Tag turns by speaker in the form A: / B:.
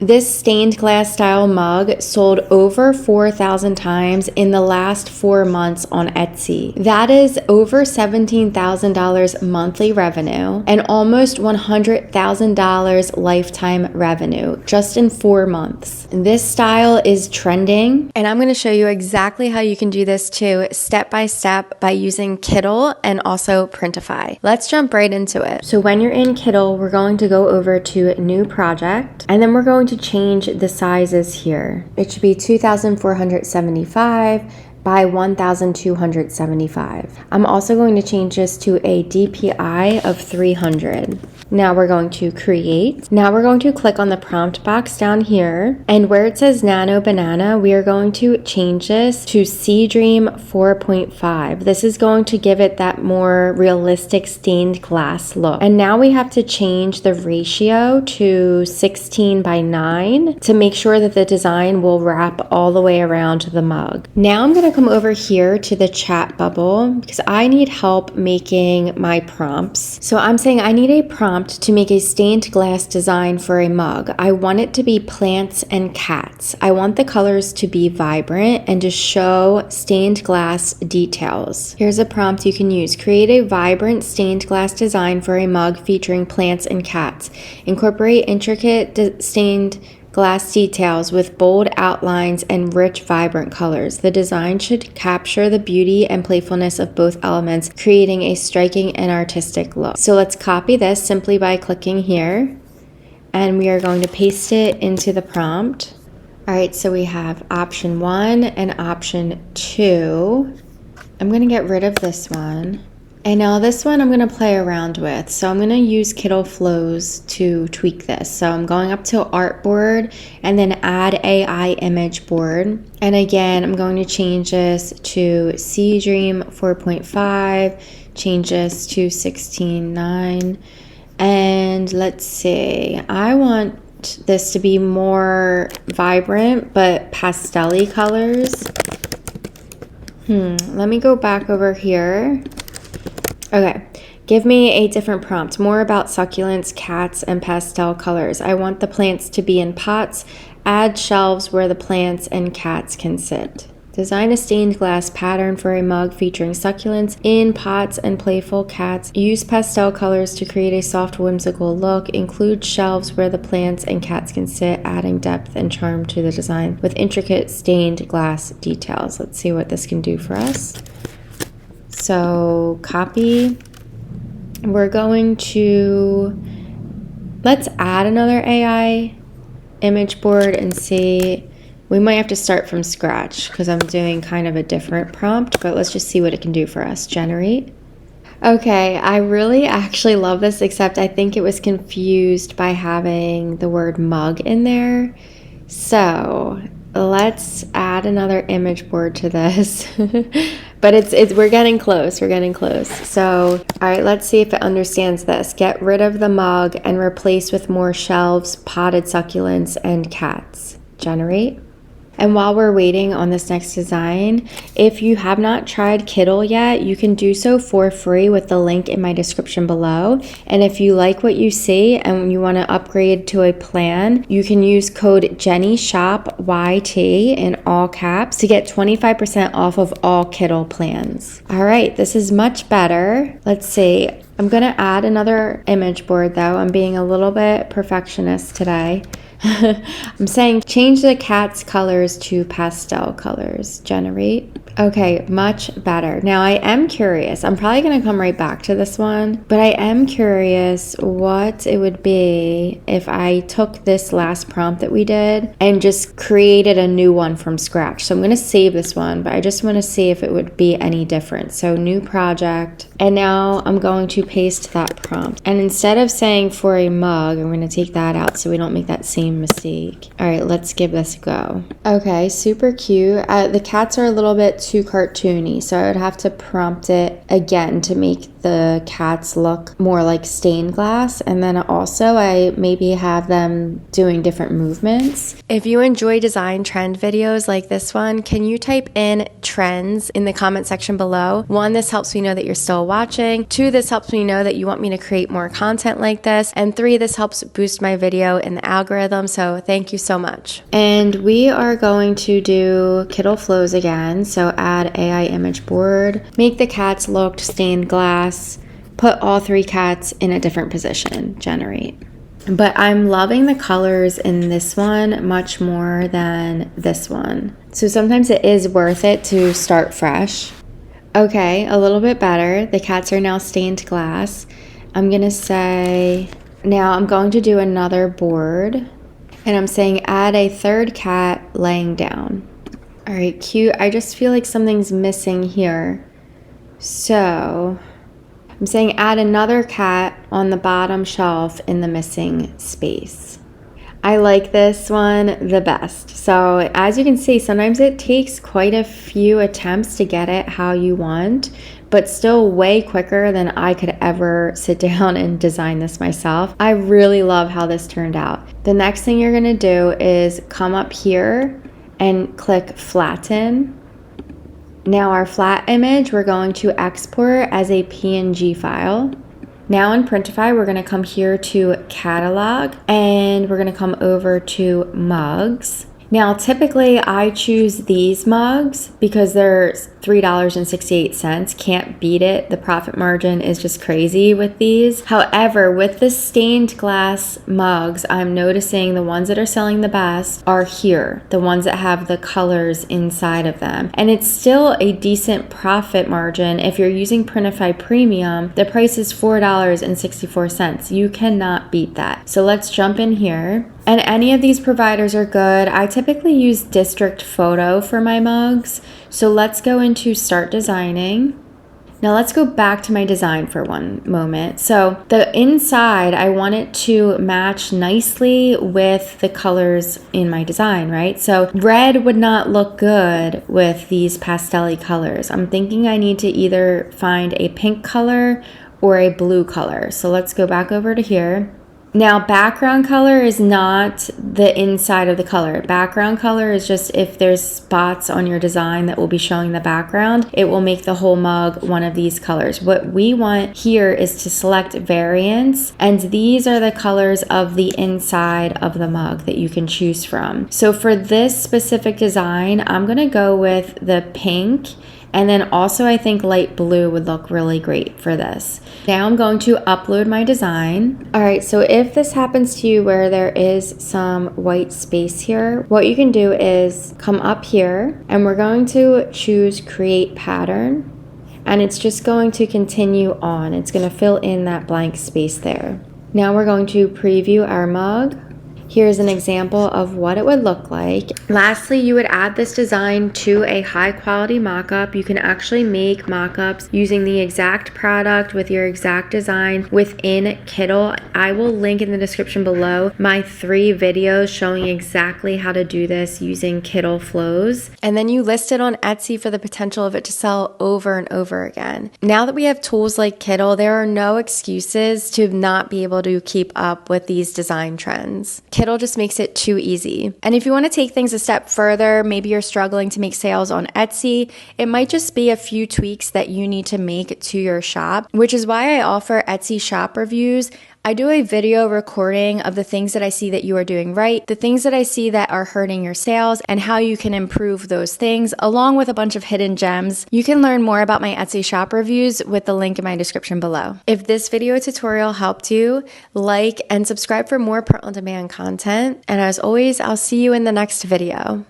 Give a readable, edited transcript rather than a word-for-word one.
A: This stained glass style mug sold over 4,000 times in the last 4 months on Etsy. That is over $17,000 monthly revenue and almost $100,000 lifetime revenue just in 4 months. This style is trending, and I'm going to show you exactly how you can do this too, step by step, by using Kittl and also Printify. Let's jump right into it. So when you're in Kittl, we're going to go over to New Project, and then we're going to change the sizes here. It should be 2,475 by 1,275. I'm also going to change this to a DPI of 300. Now we're going to create. Now we're going to click on the prompt box down here, and where it says Nano Banana, we are going to change this to Sea Dream 4.5. This is going to give it that more realistic stained glass look. And now we have to change the ratio to 16 by 9 to make sure that the design will wrap all the way around the mug. Now I'm going to come over here to the chat bubble because I need help making my prompts. So I'm saying I need a prompt to make a stained glass design for a mug. I want it to be plants and cats. I want the colors to be vibrant and to show stained glass details. Here's a prompt you can use. Create a vibrant stained glass design for a mug featuring plants and cats. Incorporate intricate stained glass details with bold outlines and rich, vibrant colors. The design should capture the beauty and playfulness of both elements, creating a striking and artistic look. So let's copy this simply by clicking here, and we are going to paste it into the prompt. All right, so we have option 1 and option 2. I'm going to get rid of this one. And now this one I'm going to play around with. So I'm going to use Kittl Flows to tweak this. So I'm going up to Artboard and then Add AI Image Board. And again, I'm going to change this to Sea Dream 4.5, change this to 16:9. And let's see, I want this to be more vibrant but pastel-y colors. Let me go back over here. Okay, give me a different prompt, more about succulents, cats, and pastel colors. I want the plants to be in pots. Add shelves where the plants and cats can sit. Design a stained glass pattern for a mug featuring succulents in pots and playful cats. Use pastel colors to create a soft, whimsical look. Include shelves where the plants and cats can sit, adding depth and charm to the design with intricate stained glass details. Let's see what this can do for us. So copy, we're going to, let's add another AI image board and see, we might have to start from scratch because I'm doing kind of a different prompt, but let's just see what it can do for us. Generate. Okay, I really actually love this, except I think it was confused by having the word mug in there. So let's add another image board to this. But we're getting close. So, all right, let's see if it understands this. Get rid of the mug and replace with more shelves, potted succulents, and cats. Generate. And while we're waiting on this next design, if you have not tried Kittl yet, you can do so for free with the link in my description below. And if you like what you see and you want to upgrade to a plan, you can use code JennyShopYT in all caps to get 25% off of all Kittl plans. All right, this is much better. Let's see. I'm going to add another image board though. I'm being a little bit perfectionist today. I'm saying change the cat's colors to pastel colors. Generate. Okay, much better. Now I am curious. I'm probably going to come right back to this one, but I am curious what it would be if I took this last prompt that we did and just created a new one from scratch. So I'm going to save this one, but I just want to see if it would be any different. So new project. And now I'm going to paste that prompt. And instead of saying for a mug, I'm going to take that out so we don't make that same mistake. All right, let's give this a go. Okay, super cute. The cats are a little bit too cartoony, so I would have to prompt it again to make the cats look more like stained glass. And then also I maybe have them doing different movements. If you enjoy design trend videos like this one, can you type in trends in the comment section below? One, this helps me know that you're still watching. 2, this helps me know that you want me to create more content like this. And 3, this helps boost my video in the algorithm. So thank you so much. And we are going to do Kittl flows again. So add AI image board, make the cats look stained glass, put all 3 cats in a different position, generate. But I'm loving the colors in this one much more than this one. So sometimes it is worth it to start fresh. Okay, a little bit better. The cats are now stained glass. I'm gonna say, now I'm going to do another board, and I'm saying add a 3rd cat laying down. All right, cute. I just feel like something's missing here. So I'm saying add another cat on the bottom shelf in the missing space. I like this one the best. So as you can see, sometimes it takes quite a few attempts to get it how you want, but still way quicker than I could ever sit down and design this myself. I really love how this turned out. The next thing you're gonna do is come up here and click flatten. Now our flat image, we're going to export as a PNG file. Now in Printify, we're gonna come here to catalog, and we're gonna come over to mugs. Now, typically I choose these mugs because they're $3.68. Can't beat it. The profit margin is just crazy with these. However, with the stained glass mugs, I'm noticing the ones that are selling the best are here, the ones that have the colors inside of them. And it's still a decent profit margin. If you're using Printify Premium, the price is $4.64. You cannot beat that. So let's jump in here. And any of these providers are good. I typically use District Photo for my mugs. So let's go into Start Designing. Now let's go back to my design for one moment. So the inside, I want it to match nicely with the colors in my design, right? So red would not look good with these pastel-y colors. I'm thinking I need to either find a pink color or a blue color. So let's go back over to here. Now, background color is not the inside of the color. Background color is just if there's spots on your design that will be showing the background, it will make the whole mug one of these colors. What we want here is to select variants, and these are the colors of the inside of the mug that you can choose from. So for this specific design, I'm gonna go with the pink. And then also I think light blue would look really great for this. Now I'm going to upload my design. All right, so if this happens to you where there is some white space here, what you can do is come up here and we're going to choose create pattern. And it's just going to continue on. It's gonna fill in that blank space there. Now we're going to preview our mug. Here's an example of what it would look like. Lastly, you would add this design to a high quality mockup. You can actually make mockups using the exact product with your exact design within Kittl. I will link in the description below my 3 videos showing exactly how to do this using Kittl flows. And then you list it on Etsy for the potential of it to sell over and over again. Now that we have tools like Kittl, there are no excuses to not be able to keep up with these design trends. Kittl just makes it too easy. And if you want to take things a step further, maybe you're struggling to make sales on Etsy, it might just be a few tweaks that you need to make to your shop, which is why I offer Etsy shop reviews. I do a video recording of the things that I see that you are doing right, the things that I see that are hurting your sales, and how you can improve those things, along with a bunch of hidden gems. You can learn more about my Etsy shop reviews with the link in my description below. If this video tutorial helped you, like and subscribe for more print on demand content. And as always, I'll see you in the next video.